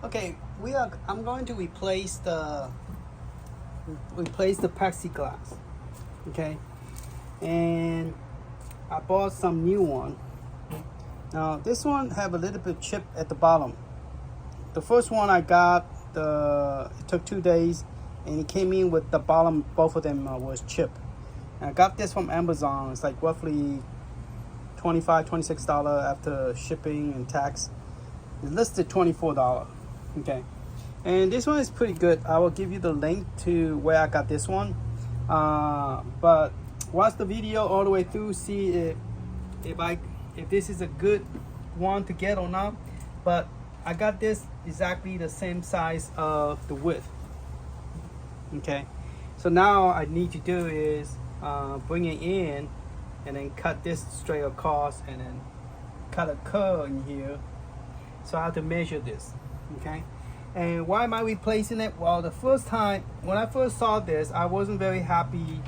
Okay, I'm going to replace the plexiglass. Okay, and I bought some new one. Now this one have a little bit chip at the bottom. The first one I got, it took 2 days, and it came in with the bottom. Both of them was chipped. And I got this from Amazon. It's like roughly $26 after shipping and tax. It's listed $24. Okay, and this one is pretty good. I will give you the link to where I got this one. But watch the video all the way through, see if this is a good one to get or not. But I got this exactly the same size of the width. Okay, so now I need to do is bring it in and then cut this straight across and then cut a curve in here. So I have to measure this. Okay, and why am I replacing it? Well, the first time when I first saw this, I wasn't very happy,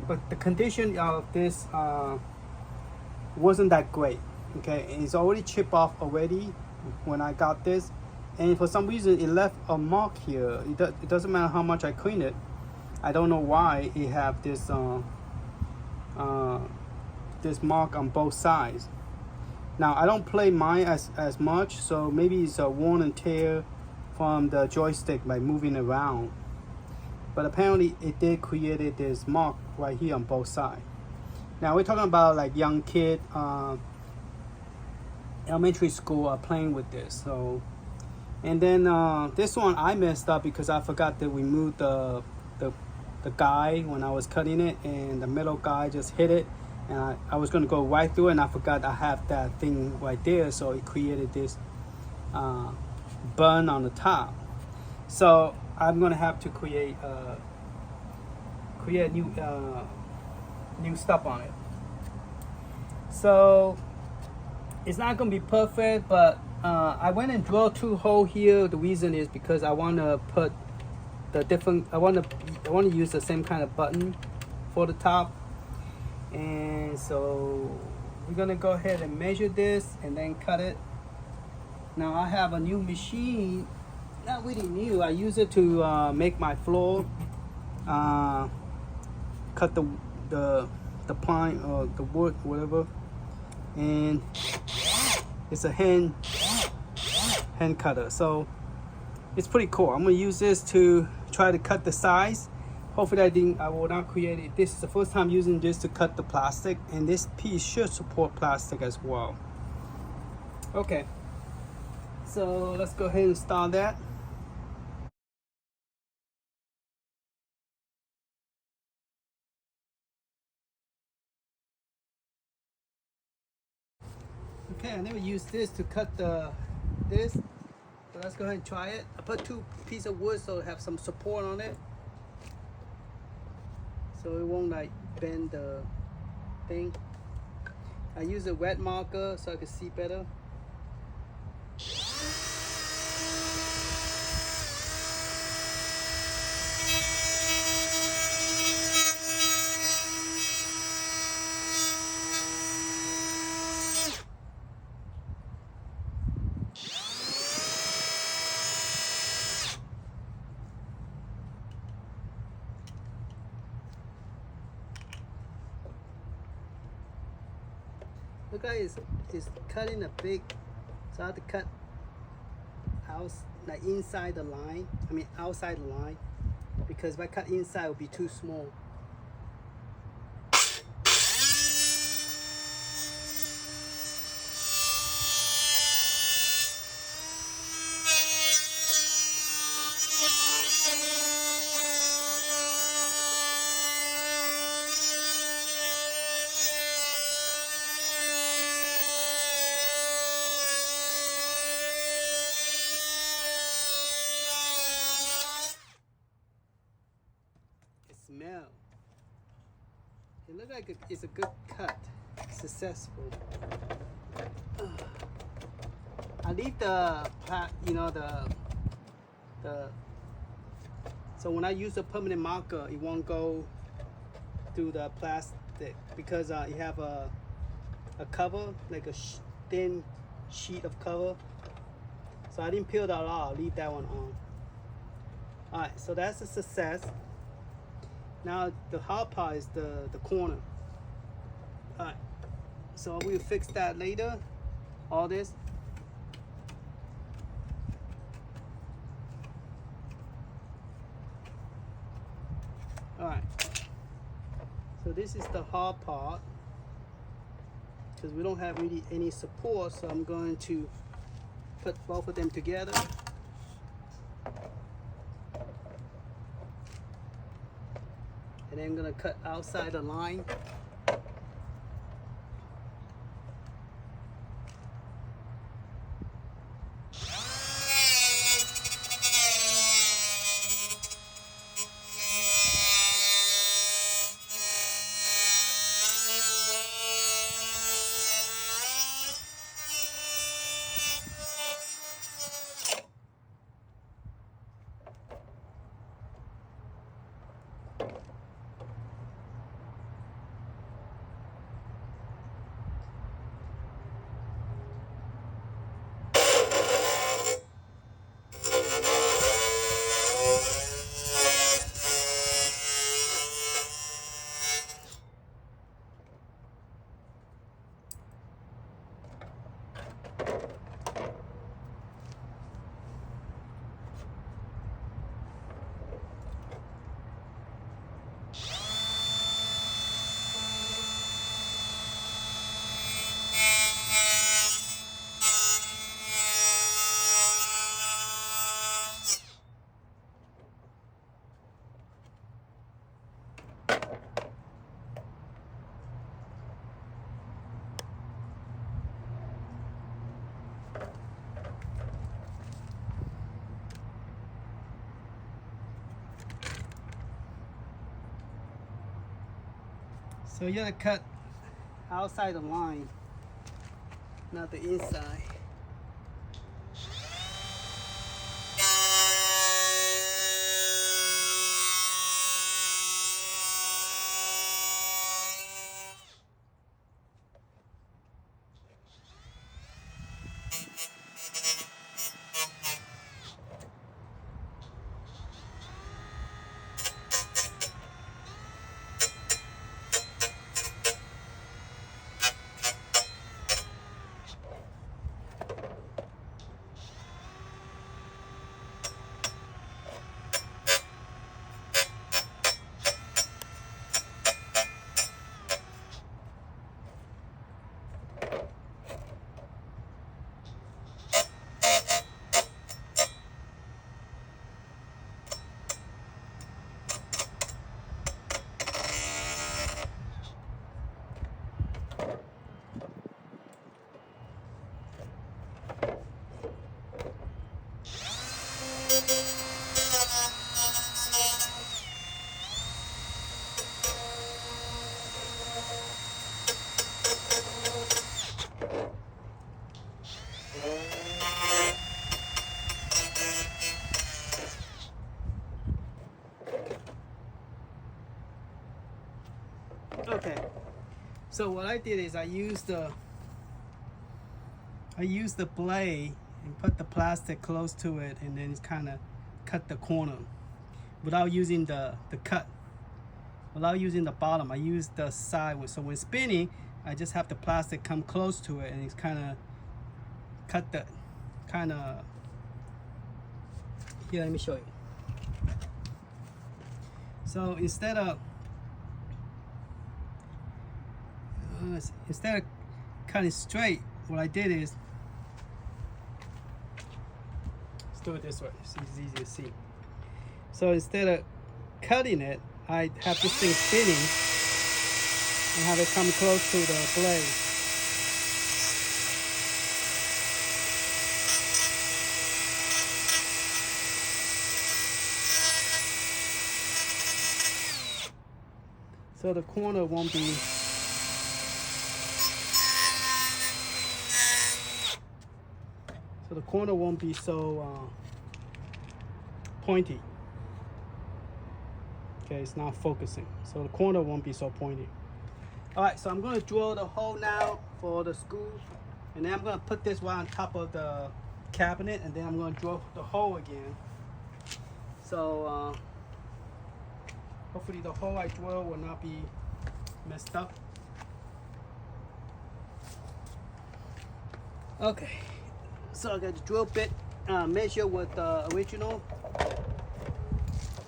but the condition of this wasn't that great. Okay, and it's already chipped off already when I got this, and for some reason it left a mark here. It doesn't matter how much I clean it. I don't know why it have this this mark on both sides. Now I don't play mine as much, so maybe it's a worn and tear from the joystick by moving around. But apparently it did create this mark right here on both sides. Now we're talking about like young kid, elementary school are playing with this. So, and then this one I messed up because I forgot to remove the guy when I was cutting it, and the metal guy just hit it. And I was going to go right through it, and I forgot I have that thing right there, so it created this burn on the top. So I'm going to have to create new stuff on it. So it's not going to be perfect, but I went and drilled 2 holes here. The reason is because I want to put the different. I want to use the same kind of button for the top. And so we're gonna go ahead and measure this and then cut it. Now I have a new machine, not really new. I use it to make my floor, cut the pine or the wood, whatever. And it's a hand cutter, so it's pretty cool. I'm gonna use this to try to cut the size. Hopefully I will not create it. This is the first time using this to cut the plastic, and this piece should support plastic as well. Okay, so let's go ahead and start that. Okay, I never used this to cut this, so let's go ahead and try it. I put 2 pieces of wood so it have some support on it, so it won't like bend the thing. I use a wet marker so I can see better. Look like it's cutting a big, so I have to cut out like inside the line. I mean outside the line, because if I cut inside it will be too small. Smell. It looks like it's a good cut, successful. I leave the so when I use a permanent marker, it won't go through the plastic because you have a cover, like a thin sheet of cover. So I didn't peel that off. I'll leave that one on. All right, so that's a success. Now the hard part is the corner. All right, so we'll fix that later. All this. All right. So this is the hard part because we don't have really any support. So I'm going to put both of them together. And then I'm gonna cut outside the line. So you gotta cut outside the line, not the inside. Okay, so what I did is I used the blade and put the plastic close to it, and then kind of cut the corner without using the cut. Without using the bottom, I use the side. So when spinning, I just have the plastic come close to it, and it's kind of cut the here. Let me show you. So instead of cutting straight, what I did is, let's do it this way. It's easy to see. So instead of cutting it, I have this thing spinning and have it come close to the blade. So the corner won't be so pointy. Okay, it's not focusing, so the corner won't be so pointy. All right, so I'm going to drill the hole now for the screw, and then I'm going to put this one on top of the cabinet, and then I'm going to drill the hole again. So hopefully the hole I drill will not be messed up. Okay, so I got the drill bit measure with the original.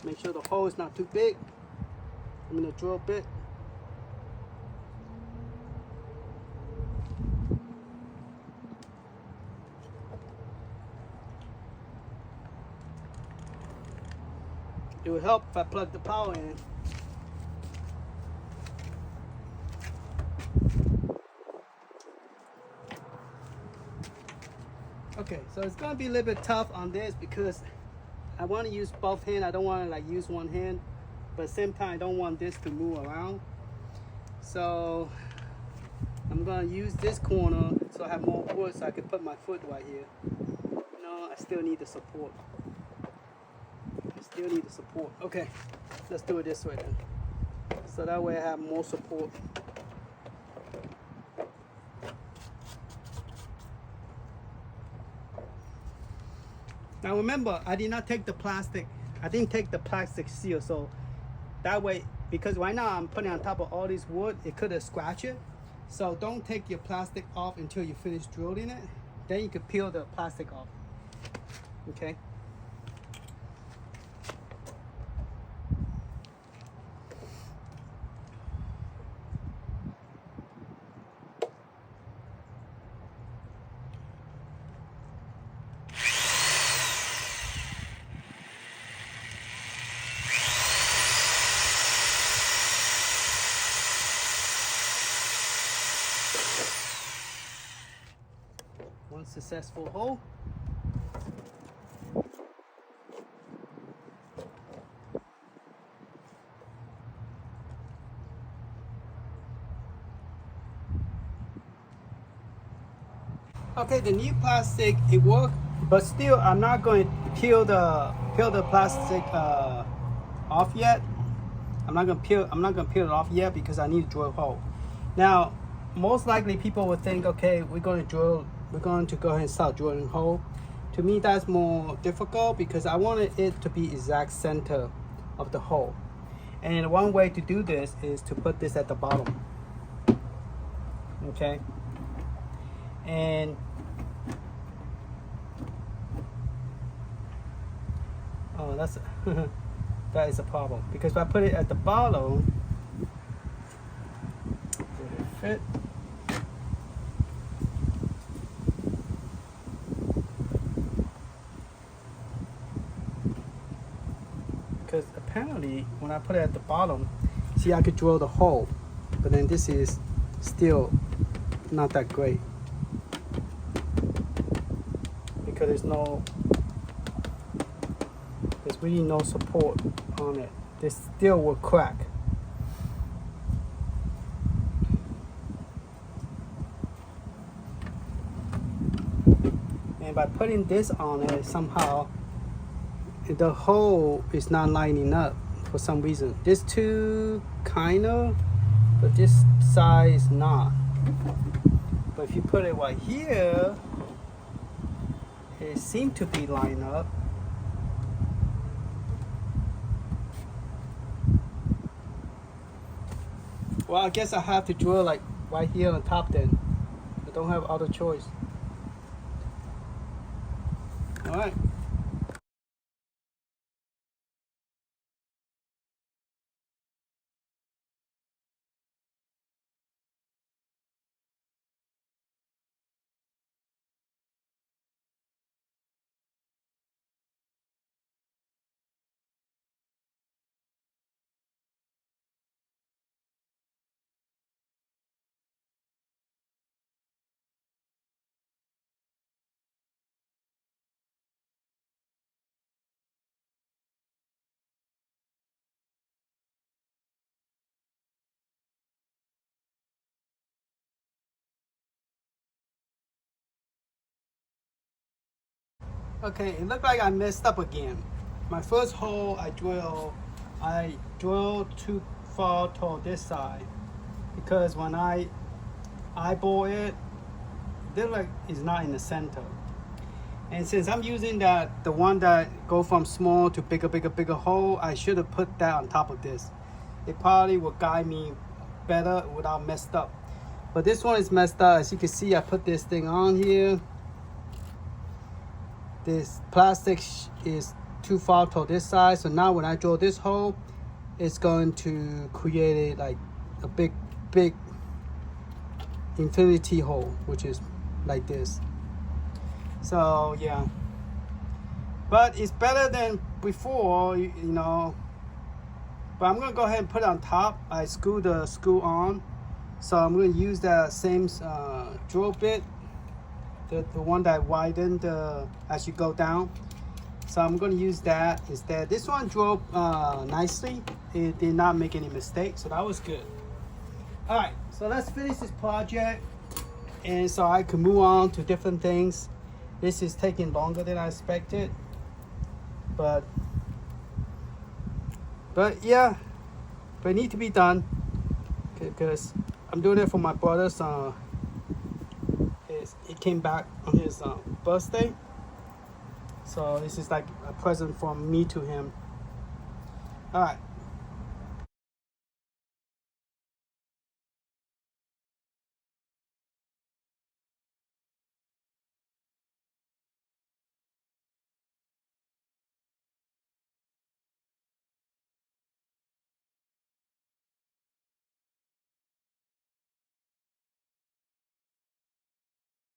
Make sure the hole is not too big. I'm gonna drill bit. It will help if I plug the power in. Okay, so it's gonna be a little bit tough on this because I want to use both hands. I don't want to like use one hand, but at the same time I don't want this to move around. So I'm gonna use this corner so I have more wood so I can put my foot right here. No, I still need the support. Okay, let's do it this way then. So that way I have more support. Now remember, I did not take the plastic. I didn't take the plastic seal, so that way, because right now I'm putting on top of all this wood, it could have scratched it. So don't take your plastic off until you finish drilling it. Then you can peel the plastic off. Okay. One successful hole. Okay, the new plastic, it worked, but still I'm not going to peel the plastic off yet. I'm not gonna peel it off yet because I need to drill a hole. Now, most likely people will think, okay, we're going to go ahead and start drilling a hole. To me, that's more difficult because I wanted it to be exact center of the hole. And one way to do this is to put this at the bottom. Okay. And oh, that's that is a problem because if I put it at the bottom, will it fit? Because apparently when I put it at the bottom, see, I could drill the hole, but then this is still not that great because there's really no support on it. This still will crack. And by putting this on it, somehow the hole is not lining up for some reason. This two kinda, but this side is not. But if you put it right here, it seems to be lined up. Well, I guess I have to drill like right here on top then. I don't have other choice. All right. Okay, it looked like I messed up again. My first hole I drilled too far toward this side because when I eyeball it, looked like it's not in the center. And since I'm using the one that go from small to bigger hole, I should have put that on top of this. It probably will guide me better without messed up. But this one is messed up. As you can see, I put this thing on here. This plastic is too far to this side, so now when I drill this hole, it's going to create like a big infinity hole, which is like this. So yeah, but it's better than before, you know. But I'm gonna go ahead and put it on top. I screw the screw on, so I'm gonna use that same drill bit, the one that widened as you go down. So I'm gonna use that instead. This one drilled nicely. It did not make any mistakes, so that was good. All right, so let's finish this project, and so I can move on to different things. This is taking longer than I expected, but yeah, but it needs to be done because I'm doing it for my brother's. It came back on his birthday, so this is like a present from me to him. All right.